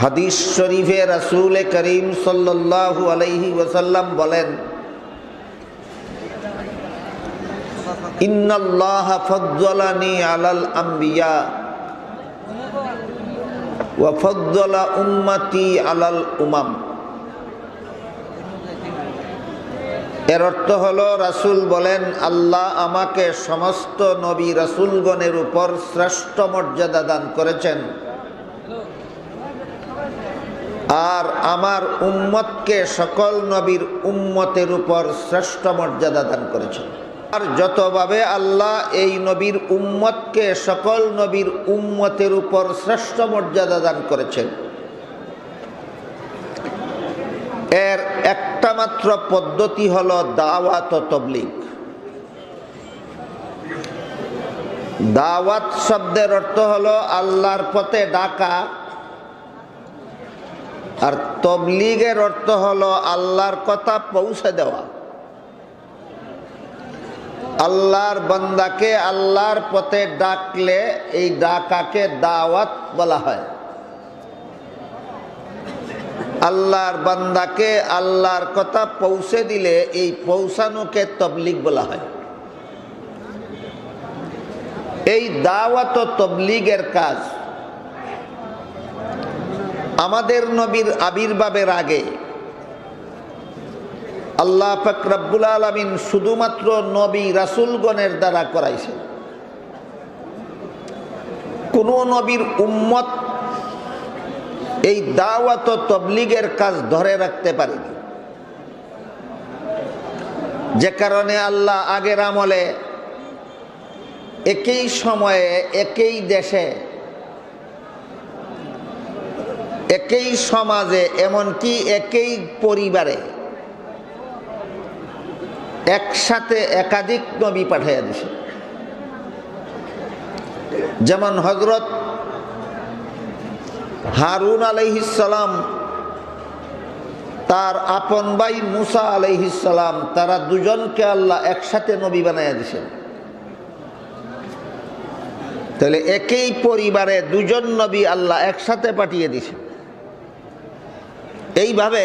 হাদিস শরীফে রাসূল করিম সাল্লাল্লাহু আলাইহি ওয়াসাল্লাম বলেন, ইন্নাল্লাহা ফাদ্দালানি আলাল আম্বিয়া ওয়া ফাদ্দালা উম্মতি আলাল উমাম। এর অর্থ হলো, রাসূল বলেন, আল্লাহ আমাকে সমস্ত নবী রাসূলগণের উপর শ্রেষ্ঠ মর্যাদা দান করেছেন, আর আমার উম্মতকে সকল নবীর উম্মতের উপর শ্রেষ্ঠ মর্যাদা দান করেছেন। আর যতভাবে আল্লাহ এই নবীর উম্মতকে সকল নবীর উম্মতের উপর শ্রেষ্ঠ মর্যাদা দান করেছেন, এর একটা মাত্র পদ্ধতি হলো দাওয়াত ও তাবলীগ। দাওয়াত শব্দের অর্থ হলো আল্লাহর পথে ডাকা, আর তাবলীগের অর্থ হলো আল্লাহর কথা পৌঁছে দেওয়া। আল্লাহর বান্দাকে আল্লাহর পথে ডাকলে এই ডাকাকে দাওয়াত বলা হয়। আল্লাহর বান্দাকে আল্লাহর কথা পৌঁছে দিলে এই পৌঁছানোকে তাবলীগ বলা হয়। এই দাওয়াত ও তাবলীগের কাজ আমাদের নবীর আবির্ভাবের আগে আল্লাহ পাক রব্বুল আলামিন শুধুমাত্র নবী রাসূলগণের দ্বারা করাইছেন। কোন নবীর উম্মত এই দাওয়াত ও তাবলীগের কাজ ধরে রাখতে পারেনি, যে কারণে আল্লাহ আগের আমলে একই সময়ে একই দেশে একই সমাজে এমনকি একই পরিবারে একসাথে একাধিক নবী পাঠাইয়া দিয়েছে। যেমন হযরত হারুন আলাইহিস সালাম তার আপন ভাই মুসা আলাইহিস সালাম, তারা দুজনকে আল্লাহ একসাথে নবী বানাইয়া দিয়েছেন। তাহলে একই পরিবারে দুজন নবী আল্লাহ একসাথে পাঠিয়ে দিয়েছেন। এইভাবে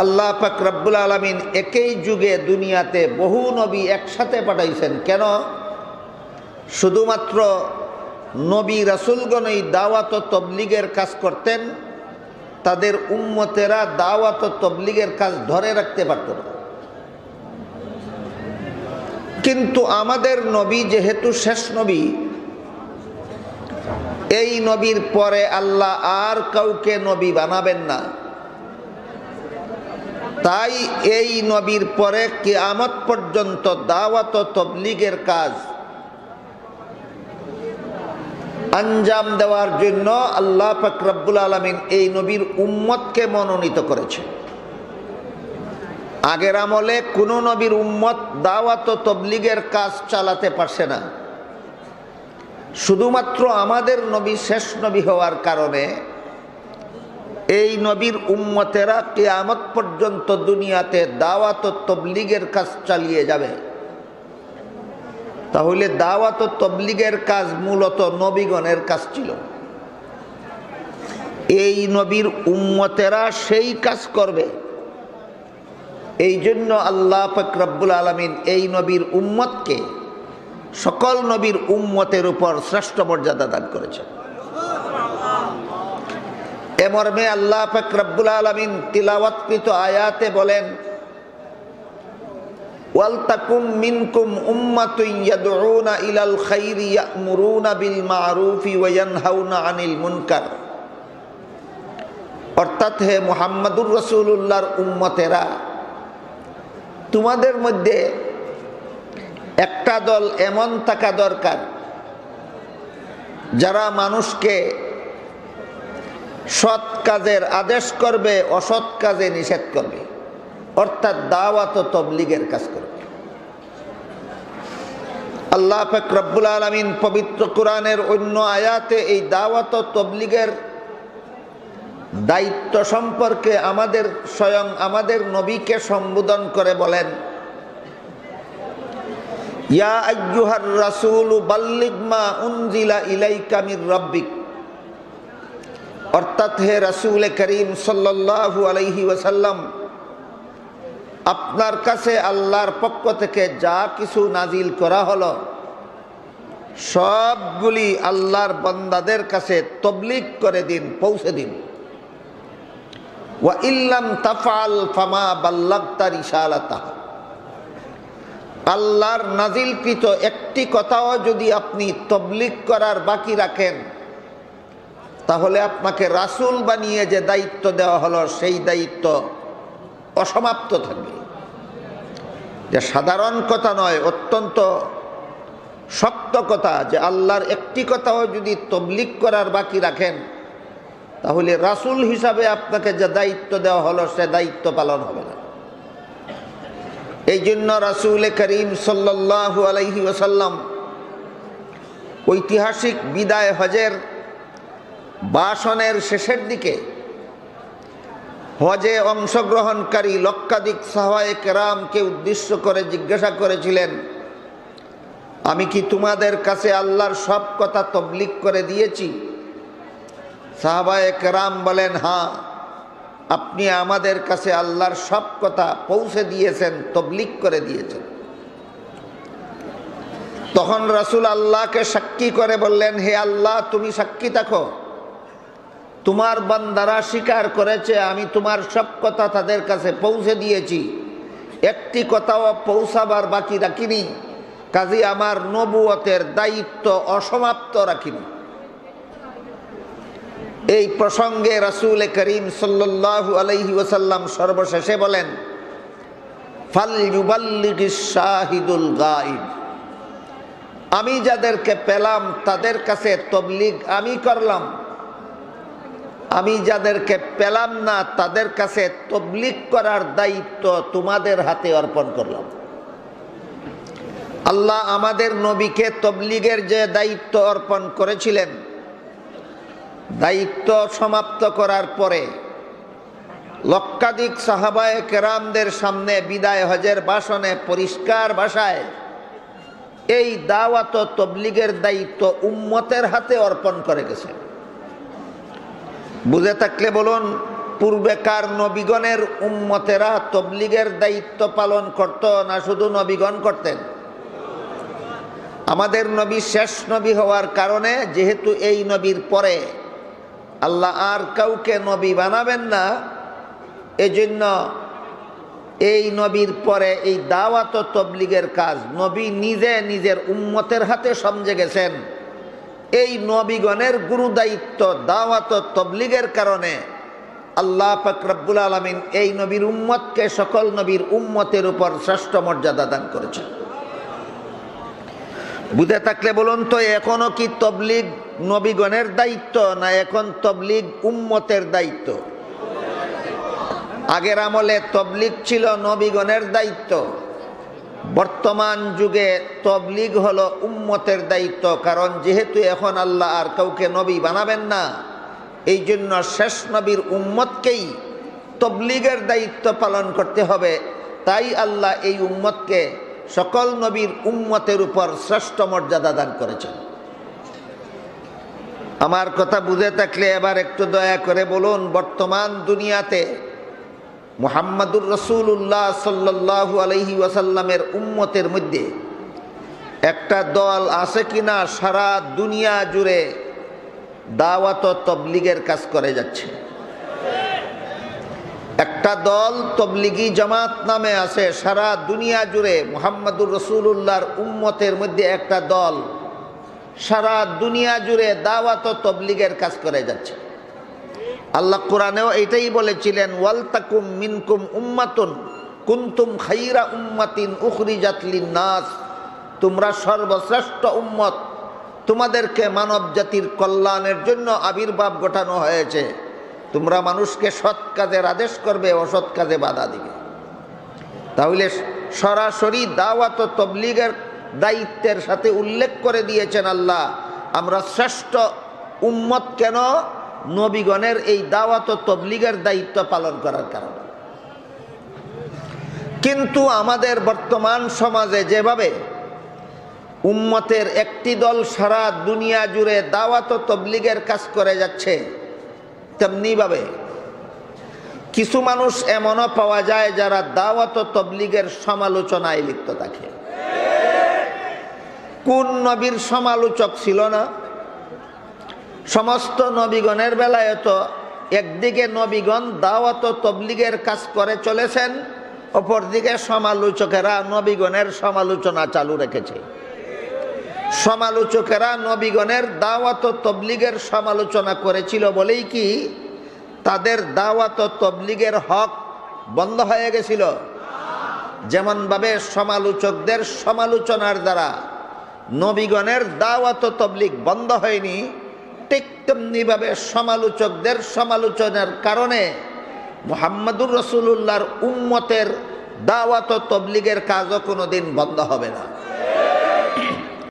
আল্লাহ পাক রব্বুল আলামিন একই যুগে দুনিয়াতে বহু নবী একসাথে পাঠাইছেন। কেন? শুধুমাত্র নবী রাসূলগণই দাওয়াত ও তাবলীগের কাজ করতেন, তাদের উম্মতেরা দাওয়াত ও তাবলীগের কাজ ধরে রাখতে পারত না। কিন্তু আমাদের নবী যেহেতু শেষ নবী, এই নবীর পরে আল্লাহ আর কাউকে নবী বানাবেন না, তাই এই নবীর পরে কিয়ামত পর্যন্ত দাওয়াত ও তাবলীগের কাজ আঞ্জাম দেওয়ার জন্য আল্লাহ পাক রব্বুল আলামিন এই নবীর উম্মতকে মনোনীত করেছে। আগের আমলে কোন নবীর উম্মত দাওয়াত ও তাবলীগের কাজ চালাতে পারছে না। শুধুমাত্র আমাদের নবী শেষ নবী হওয়ার কারণে এই নবীর উম্মতেরা কিয়ামত পর্যন্ত দুনিয়াতে দাওয়াত ও তাবলীগের কাজ চালিয়ে যাবে। তাহলে দাওয়াত ও তাবলীগের কাজ মূলত নবীগণের কাজ ছিল। এই নবীর উম্মতেরা সেই কাজ করবে। এই জন্য আল্লাহ পাক রব্বুল আলামিন এই নবীর উম্মতকে সকল নবীর উম্মতের উপর শ্রেষ্ঠ মর্যাদা দান করেছেন। এ মর্মে আল্লাহ পাক রব্বুল আলামিন তিলাওয়াতকৃত আয়াতে বলেন, ওয়ালতাকুম মিনকুম উম্মাতুন ইয়াদউনা ইলাল খাইরি ইয়া'মুরুনা বিল মা'রুফি ওয়া ইয়ানহাউনা আনিল মুনকার। অর্থাৎ, হে মুহাম্মদুর রাসূলুল্লাহর উম্মতেরা, তোমাদের মধ্যে একটা দল এমন থাকা দরকার যারা মানুষকে সৎ কাজের আদেশ করবে, অসৎ কাজে নিষেধ করবে, অর্থাৎ দাওয়াত ও তাবলীগের কাজ করবে। আল্লাহ পাক রব্বুল আলামিন পবিত্র কোরআনের অন্য আয়াতে এই দাওয়াত ও তাবলীগের দায়িত্ব সম্পর্কে স্বয়ং আমাদের নবীকে সম্বোধন করে বলেন, ইয়া আইয়ুহার রাসূলু বাল্লিগ মা উনজিলা ইলাইকা মির রাব্বিক অর্থাৎ হে রাসূল করিম সাল্লাল্লাহু আলাইহি ওয়াসাল্লাম, আপনার কাছে আল্লাহর পক্ষ থেকে যা কিছু নাজিল করা হলো সবগুলি আল্লাহর বান্দাদের কাছে তাবলীগ করে দিন, পৌঁছে দিন। ওয়া ইল্লাম তাফআল ফামা বাল্লাগতা রিসালাতাহ, আল্লাহর নাজিলকৃত একটি কথাও যদি আপনি তাবলীগ করার বাকি রাখেন, তাহলে আপনাকে রাসূল বানিয়ে যে দায়িত্ব দেওয়া হলো সেই দায়িত্ব অসমাপ্ত থাকবে। যে সাধারণ কথা নয়, অত্যন্ত শক্ত কথা, যে আল্লাহর একটি কথাও যদি তাবলীগ করার বাকি রাখেন, তাহলে রাসূল হিসাবে আপনাকে যে দায়িত্ব দেওয়া হলো সে দায়িত্ব পালন হবে না। এই জন্য রাসূল করিম সাল্লাল্লাহু আলাইহি ওয়াসাল্লাম ঐতিহাসিক বিদায় হজের ভাষণের শেষের দিকে হজে অংশগ্রহণকারী লক্ষাধিক সাহাবায়ে কেরামকে উদ্দেশ্য করে জিজ্ঞাসা করেছিলেন, আমি কি তোমাদের কাছে আল্লাহর সব কথা তাবলীগ করে দিয়েছি? সাহাবায়ে কেরাম বলেন, হ্যাঁ, আপনি আমাদের কাছে আল্লাহর সব কথা পৌঁছে দিয়েছেন, তাবলীগ করে দিয়েছেন। তখন রাসূল আল্লাহকে সাক্ষী করে বললেন, হে আল্লাহ, তুমি সাক্ষী থাকো, তোমার বান্দারা স্বীকার করেছে আমি তোমার সব কথা তাদের কাছে পৌঁছে দিয়েছি, একটি কথাও পৌঁছাবার বাকি রাখিনি, কাজী আমার নবুয়তের দায়িত্ব অসমাপ্ত রাখিনি। এই প্রসঙ্গে রাসূল করিম সাল্লাল্লাহু আলাইহি ওয়াসাল্লাম সর্বশেষে বলেন, ফাল ইউবাল্লিগিশ শাহিদুল গায়ব, আমি যাদেরকে পেলাম তাদের কাছে তাবলীগ আমি করলাম, আমি যাদেরকে পেলাম না তাদের কাছে তাবলীগ করার দায়িত্ব তোমাদের হাতে অর্পণ করলাম। আল্লাহ আমাদের নবীকে তাবলীগের যে দায়িত্ব অর্পণ করেছিলেন, দায়িত্ব সমাপ্ত করার পরে লক্ষাধিক সাহাবায়ে কেরামদের সামনে বিদায় হজের ভাষণে পরিষ্কার ভাষায় এই দাওয়াত ও তাবলীগের দায়িত্ব উম্মতের হাতে অর্পণ করে গেছে। বুঝে থাকলে বলুন, পূর্বেকার নবীগণের উম্মতেরা তাবলীগের দায়িত্ব পালন করত না শুধু নবীগণ করতেন? আমাদের নবী শেষ নবী হওয়ার কারণে, যেহেতু এই নবীর পরে আল্লাহ আর কাউকে নবী বানাবেন না, এজন্য এই নবীর পরে এই দাওয়াত ও তাবলীগের কাজ নবী নিজে নিজের উম্মতের হাতে সমঝে গেছেন। এই নবীগণের গুরু দায়িত্ব দাওয়াত ও তাবলীগের কারণে আল্লাহ পাক রব্বুল আলামিন এই নবীর উম্মতকে সকল নবীর উম্মতের উপর শ্রেষ্ঠ মর্যাদা দান করেছেন। বুঝে থাকলে বলুন তো, এখনো কি তাবলীগ নবীগণের দায়িত্ব না এখন তাবলীগ উম্মতের দায়িত্ব? আগের আমলে তাবলীগ ছিল নবীগণের দায়িত্ব, বর্তমান যুগে তাবলীগ হলো উম্মতের দায়িত্ব। কারণ যেহেতু এখন আল্লাহ আর কাউকে নবী বানাবেন না, এই জন্য শেষ নবীর উম্মতকেই তাবলীগের দায়িত্ব পালন করতে হবে। তাই আল্লাহ এই উম্মতকে সকল নবীর উম্মতের উপর শ্রেষ্ঠ মর্যাদা দান করেছেন। আমার কথা বুঝে থাকলে এবার একটু দয়া করে বলুন, বর্তমান দুনিয়াতে মুহাম্মাদুর রাসূলুল্লাহ সাল্লাল্লাহু আলাইহি ওয়াসাল্লামের উম্মতের মধ্যে একটা দল আছে কিনা সারা দুনিয়া জুড়ে দাওয়াত ও তাবলীগের কাজ করে যাচ্ছে? একটা দল তাবলীগী জামাত নামে আছে, সারা দুনিয়া জুড়ে মুহাম্মাদুর রাসূলুল্লাহর উম্মতের মধ্যে একটা দল সারা দুনিয়া জুড়ে দাওয়াত ও তাবলীগের কাজ করে যাচ্ছে। আল্লাহ কোরআনেও এটাই বলেছিলেন, ওয়াল তাকুম মিনকুম উম্মাতুন কুনতুম খায়রা উম্মাতিন উখরিজাত লিন-নাস, তোমরা সর্বশ্রেষ্ঠ উম্মত, তোমাদেরকে মানব জাতির কল্যাণের জন্য আবির্ভাব ঘটানো হয়েছে, তোমরা মানুষকে সৎ কাজের আদেশ করবে, অসৎ কাজে বাধা দিবে। তাহলে সরাসরি দাওয়াত ও তাবলীগের দায়িত্বের সাথে উল্লেখ করে দিয়েছেন আল্লাহ, আমরা শ্রেষ্ঠ উম্মত কেন? নবীগণের এই দাওয়াত ও তাবলীগের দায়িত্ব পালন করার কারণে। কিন্তু আমাদের বর্তমান সমাজে যেভাবে উম্মতের একটি দল সারা দুনিয়া জুড়ে দাওয়াত ও তাবলীগের কাজ করে যাচ্ছে, তেমনিভাবে কিছু মানুষ এমনও পাওয়া যায় যারা দাওয়াত ও তবলিগের সমালোচনায় লিপ্ত থাকে। কোন নবীর সমালোচক ছিল না? সমস্ত নবীগণের বেলায় তো একদিকে নবীগণ দাওয়াত ও তবলিগের কাজ করে চলেছেন, অপরদিকে সমালোচকেরা নবীগণের সমালোচনা চালু রেখেছে। সমালোচকেরা নবীগণের দাওয়াত ও তবলিগের সমালোচনা করেছিল বলেই কি তাদের দাওয়াত ও তবলিগের হক বন্ধ হয়ে গেছিল? যেমনভাবে সমালোচকদের সমালোচনার দ্বারা নবীগণের দাওয়াত ও তবলিগ বন্ধ হয়নি, ঠিক তেমনিভাবে সমালোচকদের সমালোচনার কারণে মুহাম্মদুর রাসূলুল্লাহর উম্মতের দাওয়াত ও তবলিগের কাজও কোনোদিন বন্ধ হবে না।